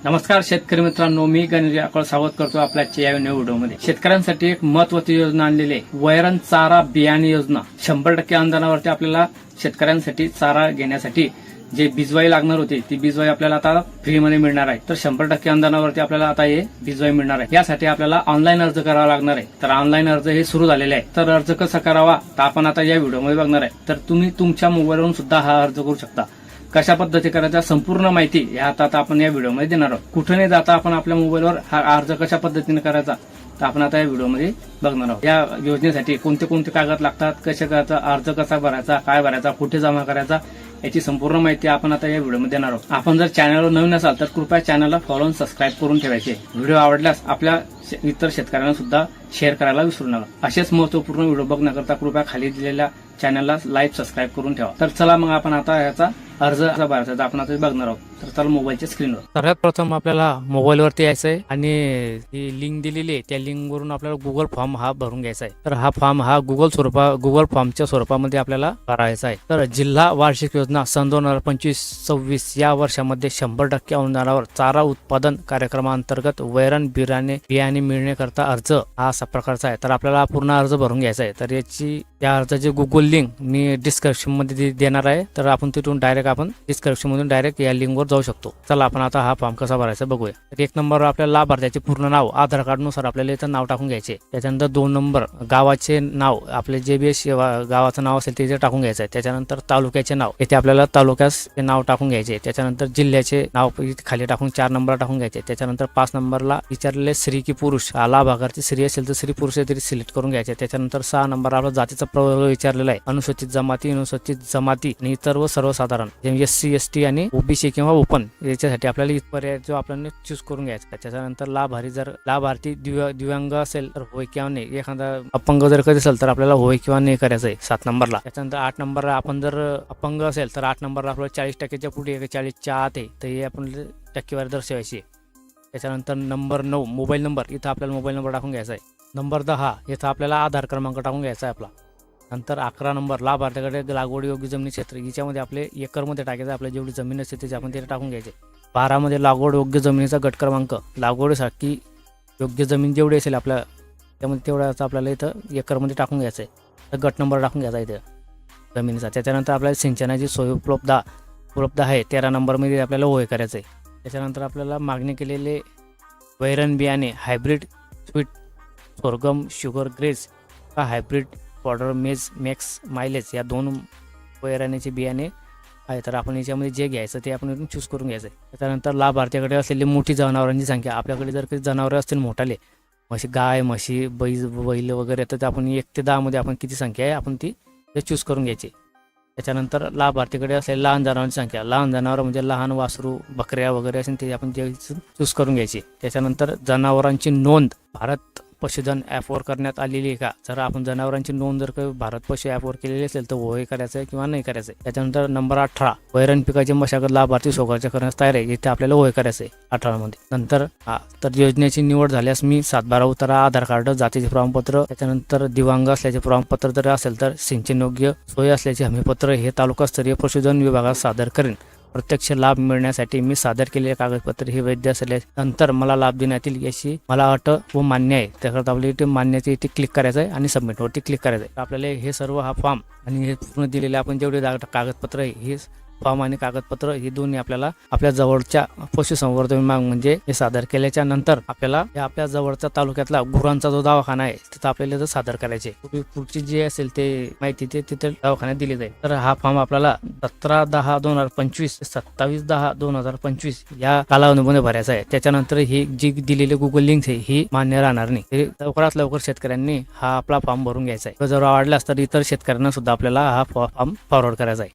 नमस्कार शेतकरी मित्रांनो, मी गणेश आकळ स्वागत करतो आपल्या या नवीन व्हिडिओमध्ये। शेतकऱ्यांसाठी एक महत्त्वाची योजना आणलेली आहे, वैरण चारा बियाणे योजना। 100% अनुदानावरती आपल्याला शेतकऱ्यांसाठी चारा घेण्यासाठी जे बीजवाई लागणार होती ती बीजवाई आपल्याला आता फ्रीमध्ये मिळणार आहे। तर 100% अनुदानावरती आपल्याला आता हे बीजवाई मिळणार आहे। यासाठी आपल्याला ऑनलाईन अर्ज करावा लागणार आहे। तर ऑनलाईन अर्ज हे सुरू झालेले आहे। तर अर्ज कसा करावा तर आपण आता या व्हिडिओमध्ये बघणार आहे। तर तुम्ही तुमच्या मोबाईलवरून सुद्धा हा अर्ज करू शकता। कशा पद्धती करायचा संपूर्ण माहिती या आता आपण या व्हिडिओमध्ये देणार आहोत। कुठे नाही जाता आपण आपल्या मोबाईलवर हा अर्ज कशा पद्धतीने करायचा तर आपण आता या व्हिडिओमध्ये बघणार आहोत। या योजनेसाठी कोणते कोणते कागद लागतात, कसे करायचा, अर्ज कसा भरायचा, काय भरायचा, कुठे जमा करायचा याची संपूर्ण माहिती आपण आता या व्हिडिओमध्ये देणार आहोत। आपण जर चॅनलवर नवीन असाल तर कृपया चॅनलला फॉलो आणि सबस्क्राईब करून ठेवायचे। व्हिडिओ आवडल्यास आपल्या इतर शेतकऱ्यांना सुद्धा शेअर करायला विसरू नका। असेच महत्त्वपूर्ण व्हिडिओ बघण्याकरता कृपया खाली दिलेल्या चॅनलला लाईक सबस्क्राईब करून ठेवा। तर चला मग आपण आता याचा अर्ज कसा भरायचा आपण आता बघणार आहोत। तर चला मोबाईलच्या स्क्रीनवर सर्वात प्रथम आपल्याला मोबाईलवरती यायचंय आणि ती लिंक दिलेली आहे त्या लिंक वरून आपल्याला गुगल फॉर्म हा भरून घ्यायचा आहे। तर हा फॉर्म हा गुगल फॉर्मच्या स्वरूपामध्ये आपल्याला भरायचा आहे। तर जिल्हा वार्षिक योजना सन 2025-26 या वर्षामध्ये 100% अनुदानावर चारा उत्पादन कार्यक्रमांतर्गत वैरण बियाणे मिळण्याकरता अर्ज हा असा प्रकारचा आहे। तर आपल्याला पूर्ण अर्ज भरून घ्यायचा आहे। तर या अर्जाची गुगल लिंक मी डिस्क्रिप्शन मध्ये देणार आहे। तर आपण तिथून आपण डिस्क्रिप्शन मधून डायरेक्ट या लिंकवर जाऊ शकतो। चला आपण आता हा फॉर्म कसा भरायचा बघूया। तर 1 नंबरवर आपल्याला लाभार्थ्याचे पूर्ण नाव आधार कार्ड नुसार आपल्याला इथं नाव टाकून घ्यायचे। त्याच्यानंतर 2 नंबर गावाचे नाव, आपले जे बी गावाचं नाव असेल ते इथे टाकून घ्यायचं आहे। त्याच्यानंतर तालुक्याचे नाव, इथे आपल्याला तालुक्याचे नाव टाकून घ्यायचे। त्याच्यानंतर जिल्ह्याचे नाव खाली टाकून 4 नंबर टाकून घ्यायचे। त्याच्यानंतर 5 नंबरला विचारलेले स्त्री की पुरुष, लाभार्थी स्त्री असेल तर स्त्री पुरुष तरी सिलेक्ट करून घ्यायचे। त्याच्यानंतर 6 नंबर आपला जातीचा प्रवर्ग विचारलेला आहे, अनुसूचित जमाती आणि इतर व सर्वसाधारण SC ST आणि OBC किंवा ओपन याच्यासाठी आपल्याला पर्याय जो आपल्याला चूज करून घ्यायचा। त्याच्यानंतर लाभार्थी दिव्यांग असेल तर होय किंवा नाही, एखादा अपंग जर कधी असेल तर आपल्याला होय किंवा नाही करायचं आहे 7 नंबरला। त्याच्यानंतर 8 नंबरला आपण जर अपंग असेल तर 8 नंबरला आपल्याला 40% पुढे 40च्या आत आहे तर हे आपण टक्केवारी दर्शवायची। त्याच्यानंतर नंबर 9 मोबाईल नंबर, इथं आपल्याला मोबाईल नंबर टाकून घ्यायचा आहे। नंबर 10 इथं आपल्याला आधार क्रमांक टाकून घ्यायचा आहे आपला। नंतर 11 नंबर लाभार्थ्याकडे लागवड योग्य जमिनी क्षेत्र, याच्यामध्ये आपले एकरमध्ये टाकायचं, आपल्या जेवढी जमीन असते त्याची आपण तिथे टाकून घ्यायचे। 12 मध्ये लागवड योग्य जमिनीचा गट क्रमांक, लागवडीसाठी योग्य जमीन जेवढी असेल आपल्या त्यामध्ये तेवढ्याचा आपल्याला इथं एकरमध्ये टाकून घ्यायचं आहे। तर गट नंबर टाकून घ्यायचा इथं जमिनीचा। त्याच्यानंतर आपल्याला सिंचनाची सोय उपलब्ध आहे 13 नंबरमध्ये आपल्याला होय करायचं आहे। त्याच्यानंतर आपल्याला मागणी केलेले वैरण बियाणे hybrid sweet sorghum sugar graze का हायब्रिड पॉडर मेज मॅक्स मायलेज या 2 वैराण्याचे बियाणे आहे। तर आपण याच्यामध्ये जे घ्यायचं ते आपण चूज करून घ्यायचं आहे। त्याच्यानंतर लाभार्थ्याकडे असलेली मोठी जनावरांची संख्या, आपल्याकडे जर काही जनावरे असतील मोठाले गाय म्हशी बैल वगैरे तर आपण 1 ते 10 मध्ये आपण किती संख्या आहे आपण ती चूज करून घ्यायची। त्याच्यानंतर लाभार्थीकडे असलेली लहान जनावरांची संख्या, लहान जनावर म्हणजे लहान वासरू बकऱ्या वगैरे असेल ते आपण ते चूज करून घ्यायची। त्याच्यानंतर जनावरांची नोंद भारत पशुधन ॲपवर करण्यात आलेली आहे का, जर आपण जनावरांची नोंद जर काही भारत पशु ॲपवर केलेली असेल तर होय करायचं आहे किंवा नाही करायचं आहे। त्याच्यानंतर नंबर 18 वैरण पिकाची मशागत लाभार्थी सोगाच्या करण्यास तयार आहे, इथे आपल्याला होय करायचं आहे 18 मध्ये। नंतर तर योजनेची निवड झाल्यास मी 7/12 उतारा, आधार कार्ड, जातीचे प्रमाणपत्र, त्याच्यानंतर दिव्यांग असल्याचे प्रमाणपत्र जर असेल तर सिंचन योग्य सोय असल्याचे हमीपत्र हे तालुकास्तरीय पशुधन विभागात सादर करेन। प्रत्यक्ष लाभ मिळण्यासाठी मी सादर केलेले कागदपत्र हे वैध असल्यानंतर मला लाभ देण्यात याची मला अट व मान्य आहे। त्याकरता आपल्याला इथे मान्यते इथे क्लिक करायचं आहे आणि सबमिट वरती क्लिक करायचं आहे। आपल्याला हे सर्व हा फॉर्म आणि हे पूर्ण दिलेले आपण जेवढे कागदपत्र आहे हे फॉर्म आणि कागदपत्र हे दोन्ही आपल्याला आपल्या जवळच्या पशुसंवर्धन विभाग म्हणजे हे सादर केल्याच्या नंतर आपल्याला आपल्या जवळच्या तालुक्यातला गुरांचा जो दवाखाना आहे तिथं आपल्याला सादर करायचे। पुढची जी असेल ते माहिती ते तिथे दवाखान्यात दिली जाईल। तर हा फॉर्म आपल्याला 17/10/2025 27/10/2025 या कालावधीमध्ये भरायचा आहे। त्याच्यानंतर ही जी दिलेली गुगल लिंक आहे ही मान्य राहणार नाही। लवकरात लवकर शेतकऱ्यांनी हा आपला फॉर्म भरून घ्यायचा आहे। जर आवडल्यास तर इतर शेतकऱ्यांना सुद्धा आपल्याला हा फॉर्म फॉरवर्ड करायचा आहे।